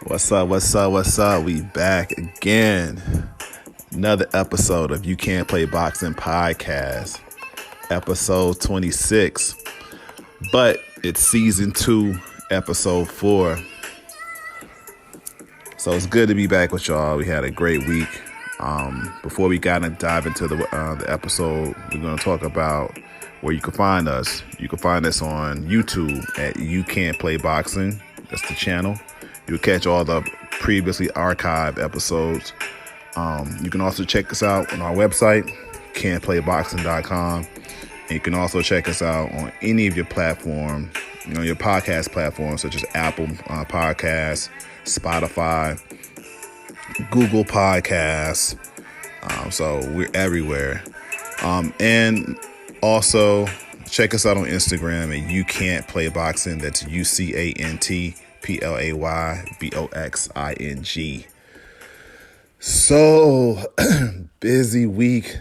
What's up? What's up? What's up? We back again. Another episode of You Can't Play Boxing Podcast. Episode 26. But it's season 2, episode 4. So it's good to be back with y'all. We had a great week. Before we dive into the episode, we're going to talk about where you can find us. You can find us on YouTube at You Can't Play Boxing. That's the channel. You'll catch all the previously archived episodes. You can also check us out on our website, can'tplayboxing.com. And you can also check us out on any of your platforms, your podcast platforms such as Apple Podcasts, Spotify, Google Podcasts. So we're everywhere. And also check us out on Instagram at You Can't Play Boxing. That's UCANTPLAYBOXING. So busy week.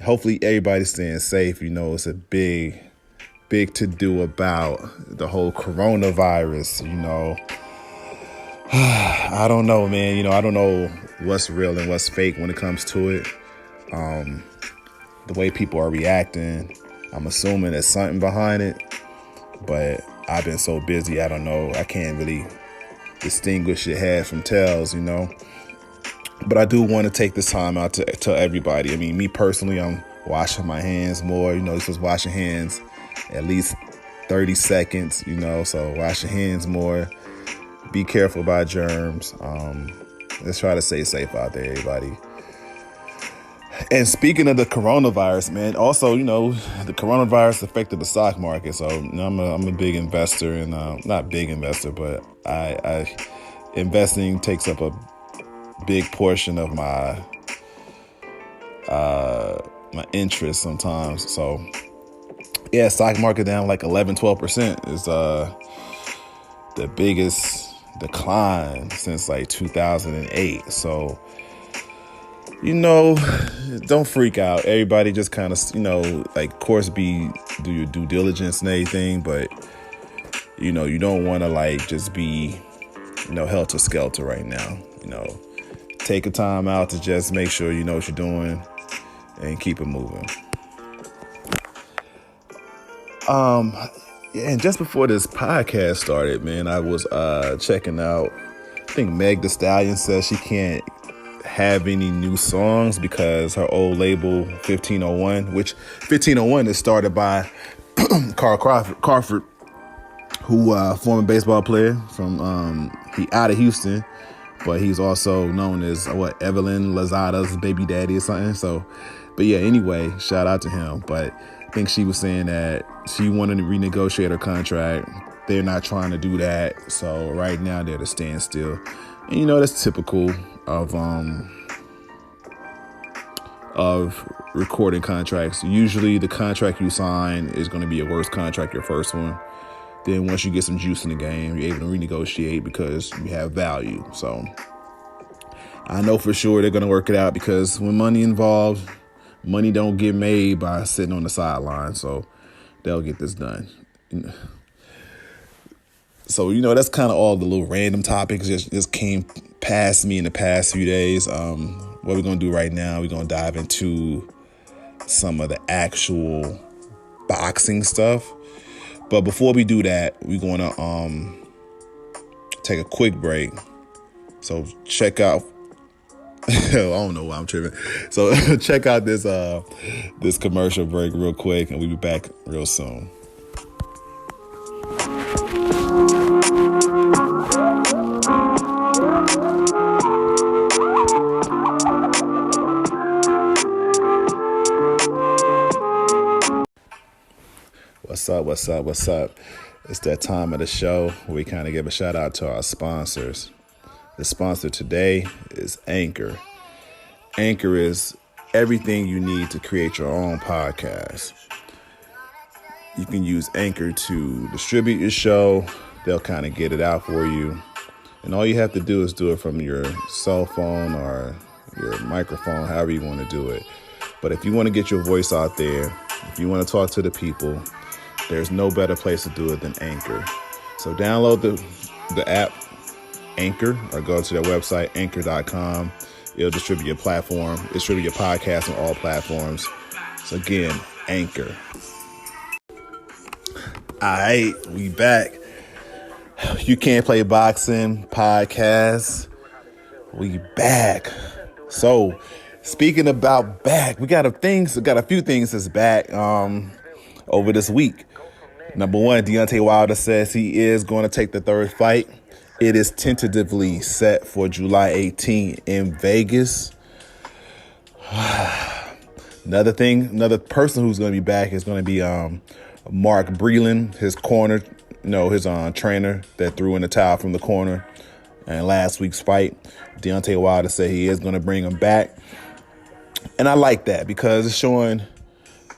Hopefully everybody's staying safe. It's a big to do about the whole coronavirus. I don't know, man. I don't know what's real and what's fake when it comes to it. The way people are reacting, I'm assuming there's something behind it, but I've been so busy, I don't know. I can't really distinguish the heads from tails, But I do want to take this time out to tell everybody. I mean, me personally, I'm washing my hands more. This is washing hands at least 30 seconds, so wash your hands more. Be careful about germs. Let's try to stay safe out there, everybody. And speaking of the coronavirus, man, also, the coronavirus affected the stock market. So I'm a big investor, and not big investor, but investing takes up a big portion of my interest sometimes. So yeah, stock market down like 11-12% is the biggest decline since like 2008. So don't freak out. Everybody just kind of, of course, do your due diligence and everything, but, you don't want to just be, helter skelter right now. Take a time out to just make sure you know what you're doing and keep it moving. And just before this podcast started, man, I was checking out, I think Meg Thee Stallion says she can't have any new songs because her old label 1501, which 1501 is started by Carl Crawford, who former baseball player from he out of Houston, but he's also known as Evelyn Lozada's baby daddy or something. So, but yeah, anyway, shout out to him. But I think she was saying that she wanted to renegotiate her contract. They're not trying to do that. So right now they're at a standstill. And that's typical of recording contracts. Usually the contract you sign is going to be your worst contract, your first one. Then once you get some juice in the game, you're able to renegotiate because you have value. So I know for sure they're going to work it out because when money involved, money don't get made by sitting on the sideline. So they'll get this done. So, that's kind of all the little random topics just came past me in the past few days. What we're going to do right now, we're going to dive into some of the actual boxing stuff. But before we do that, we're going to take a quick break. So check out, I don't know why I'm tripping. So check out this commercial break real quick, and we'll be back real soon. What's up? It's that time of the show where we kind of give a shout out to our sponsors. The sponsor today is Anchor. Anchor is everything you need to create your own podcast. You can use Anchor to distribute your show. They'll kind of get it out for you. And all you have to do is do it from your cell phone or your microphone, however you want to do it. But if you want to get your voice out there, if you want to talk to the people, there's no better place to do it than Anchor. So download the app Anchor, or go to their website, anchor.com. It'll distribute your podcast on all platforms. So again, Anchor. All right, we back. You Can't Play Boxing podcast. We back. So, speaking about back, we got a few things that's back over this week. Number one, Deontay Wilder says he is going to take the third fight. It is tentatively set for July 18 in Vegas. Another person who's going to be back is going to be Mark Breland, his corner, his trainer that threw in the towel from the corner in last week's fight. Deontay Wilder said he is going to bring him back. And I like that because it's showing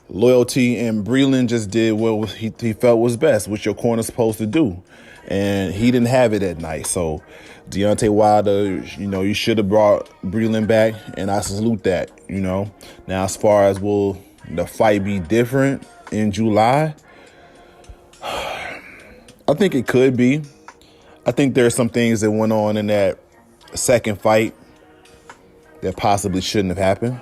loyalty, and Breland just did what he felt was best, what your corner's supposed to do. And he didn't have it that night. So Deontay Wilder, you should have brought Breland back, and I salute that, Now, as far as will the fight be different in July, I think it could be. I think there are some things that went on in that second fight that possibly shouldn't have happened.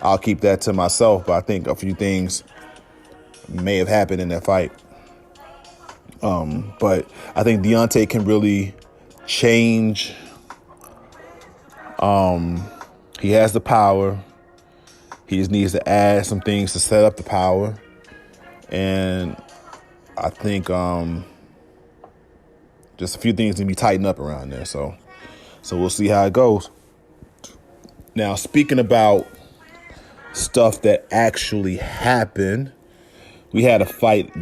I'll keep that to myself, but I think a few things may have happened in that fight. But I think Deontay can really change. He has the power. He just needs to add some things to set up the power. And I think just a few things need to be tightened up around there. So we'll see how it goes. Now, speaking about stuff that actually happened, we had a fight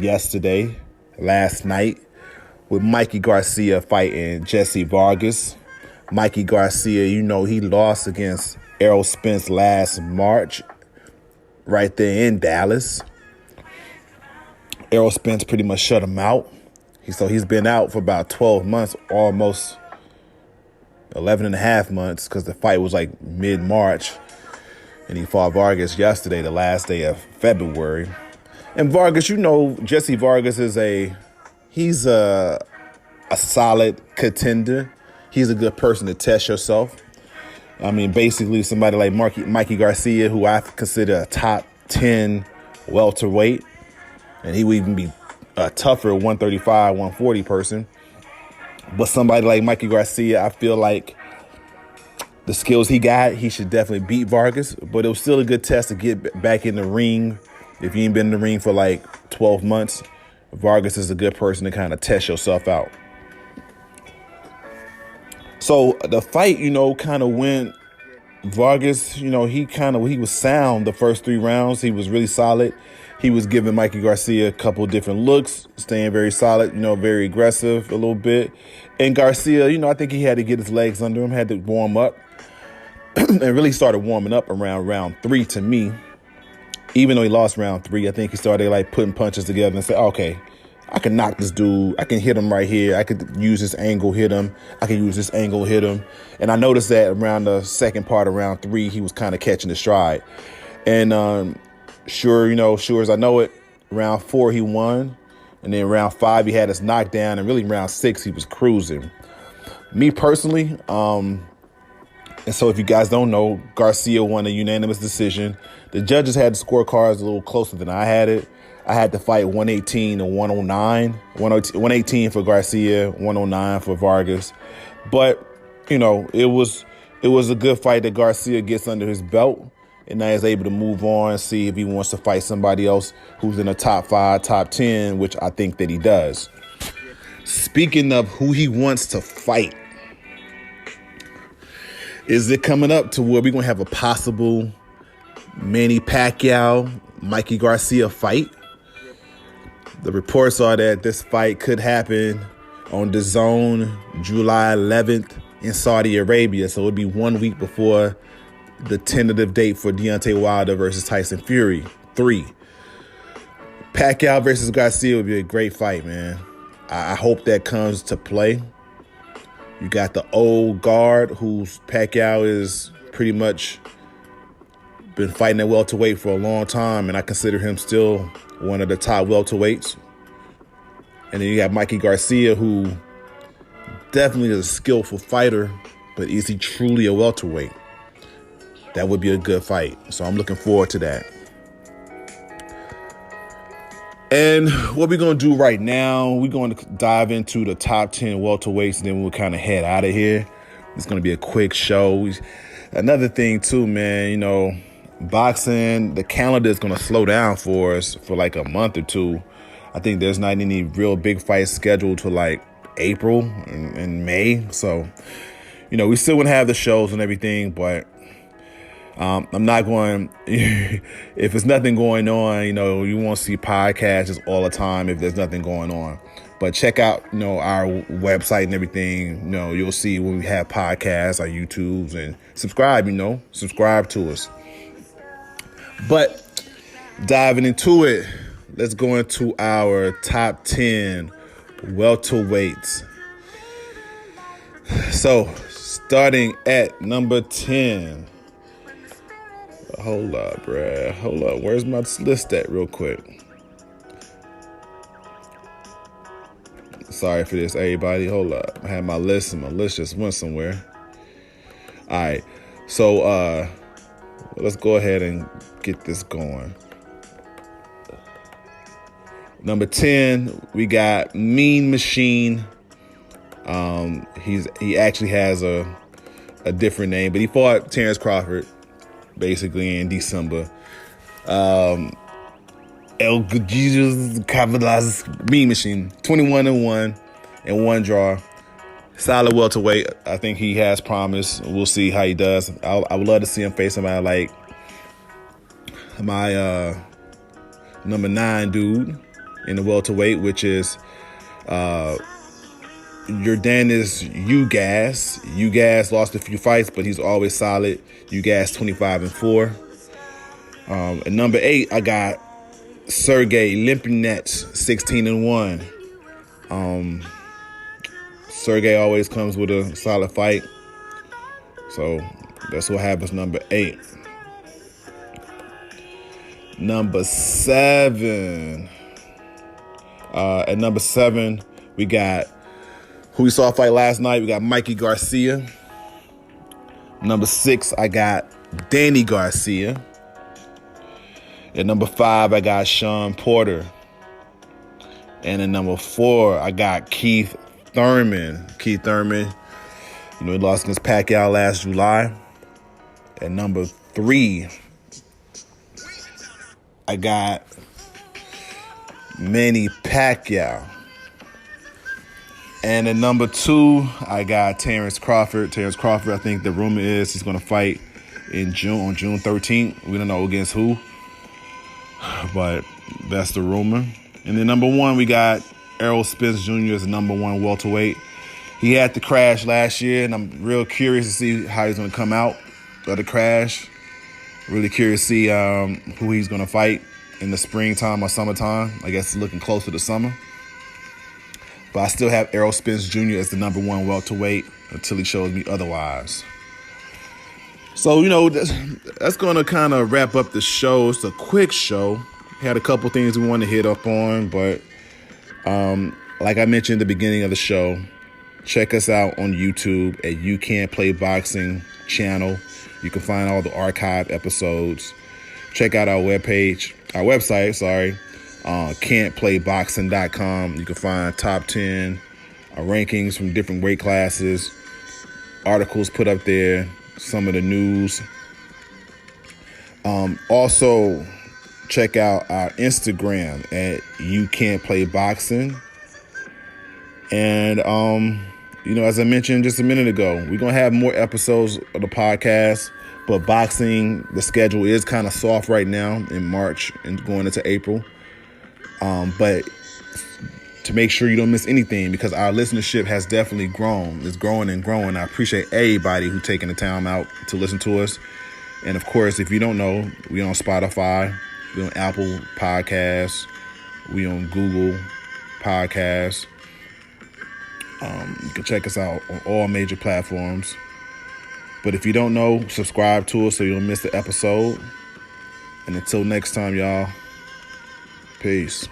last night, with Mikey Garcia fighting Jesse Vargas. Mikey Garcia, he lost against Errol Spence last March, right there in Dallas. Errol Spence pretty much shut him out. He's been out for about 12 months, almost 11 and a half months, because the fight was like mid-March. And he fought Vargas yesterday, the last day of February. And Vargas, Jesse Vargas he's a solid contender. He's a good person to test yourself. I mean, basically somebody like Mikey Garcia, who I consider a top 10 welterweight. And he would even be a tougher 135, 140 person. But somebody like Mikey Garcia, I feel like the skills he got, he should definitely beat Vargas. But it was still a good test to get back in the ring. If you ain't been in the ring for like 12 months, Vargas is a good person to kind of test yourself out. So the fight, kind of went Vargas, he was sound the first 3 rounds. He was really solid. He was giving Mikey Garcia a couple different looks, staying very solid, very aggressive a little bit. And Garcia, I think he had to get his legs under him, had to warm up, and really started warming up around round 3 to me. Even though he lost round 3, I think he started putting punches together and said, okay, I can knock this dude. I can hit him right here. I could use this angle, hit him. I can use this angle, hit him. And I noticed that around the second part of round 3, he was kind of catching his stride. And sure as I know it, round 4 he won. And then round 5 he had his knockdown. And really round 6 he was cruising. Me personally, and so if you guys don't know, Garcia won a unanimous decision. The judges had the scorecards a little closer than I had it. I had to fight 118 to 109. 118 for Garcia, 109 for Vargas. But, it was a good fight that Garcia gets under his belt. And now he's able to move on and see if he wants to fight somebody else who's in the top 5, top 10, which I think that he does. Speaking of who he wants to fight, is it coming up to where we're going to have a possible Manny Pacquiao, Mikey Garcia fight? The reports are that this fight could happen on DAZN July 11th in Saudi Arabia. So it'll be 1 week before the tentative date for Deontay Wilder versus Tyson Fury 3. Pacquiao versus Garcia would be a great fight, man. I hope that comes to play. You got the old guard, who's Pacquiao is pretty much been fighting at welterweight for a long time, and I consider him still one of the top welterweights. And then you got Mikey Garcia, who definitely is a skillful fighter, but is he truly a welterweight? That would be a good fight. So I'm looking forward to that. And what we're going to do right now, we're going to dive into the top 10 welterweights, and then we'll kind of head out of here. It's going to be a quick show. Another thing, too, man, boxing, the calendar is going to slow down for us for like a month or two. I think there's not any real big fights scheduled till like April and May. So, we still want to have the shows and everything, but I'm not going, if there's nothing going on, you won't see podcasts just all the time if there's nothing going on. But check out, our website and everything. You'll see when we have podcasts, our YouTubes, and subscribe, subscribe to us. But diving into it, let's go into our top 10 welterweights. So, starting at number 10. Hold up, bruh. Hold up. Where's my list at real quick? Sorry for this, everybody. Hold up. I had my list, and my list just went somewhere. All right. So, let's go ahead and get this going. Number 10, we got Mean Machine. He actually has a different name, but he fought Terrence Crawford basically in December. El Jesus Cavalas Mean Machine, 21-1 and 1 draw. Solid welterweight. I think he has promise. We'll see how he does. I would love to see him face somebody like my number 9 dude in the welterweight, which is Jordanis Ugas. Ugas lost a few fights, but he's always solid. Ugas 25-4. At number 8, I got Sergey Limpinets 16-1. Sergey always comes with a solid fight, so that's what happens. Number 8. Number 7. At number 7, we got who we saw fight last night. We got Mikey Garcia. Number 6, I got Danny Garcia. At number 5, I got Sean Porter. And at number 4, I got Keith Thurman. Keith Thurman, he lost against Pacquiao last July. At number 3, I got Manny Pacquiao. And at number 2, I got Terrence Crawford. Terrence Crawford, I think the rumor is he's going to fight on June 13th. We don't know against who, but that's the rumor. And then number 1, we got Errol Spence Jr. as the number 1 welterweight. He had the crash last year, and I'm real curious to see how he's going to come out of the crash. Really curious to see who he's going to fight in the springtime or summertime. I guess it's looking closer to summer. But I still have Errol Spence Jr. as the number 1 welterweight until he shows me otherwise. So, that's going to kind of wrap up the show. It's a quick show. Had a couple things we want to hit up on, but like I mentioned at the beginning of the show, check us out on YouTube at You Can't Play Boxing channel. You can find all the archive episodes. Check out our website, can'tplayboxing.com. You can find top 10 rankings from different weight classes, articles put up there, some of the news. Also, check out our Instagram at You Can't Play Boxing. And, as I mentioned just a minute ago, we're going to have more episodes of the podcast. But boxing, the schedule is kind of soft right now in March and going into April. But to make sure you don't miss anything, because our listenership has definitely grown. It's growing and growing. I appreciate everybody who's taking the time out to listen to us. And, of course, if you don't know, we're on Spotify. We're on Apple Podcasts. We're on Google Podcasts. You can check us out on all major platforms. But if you don't know, subscribe to us so you don't miss the episode. And until next time, y'all, peace.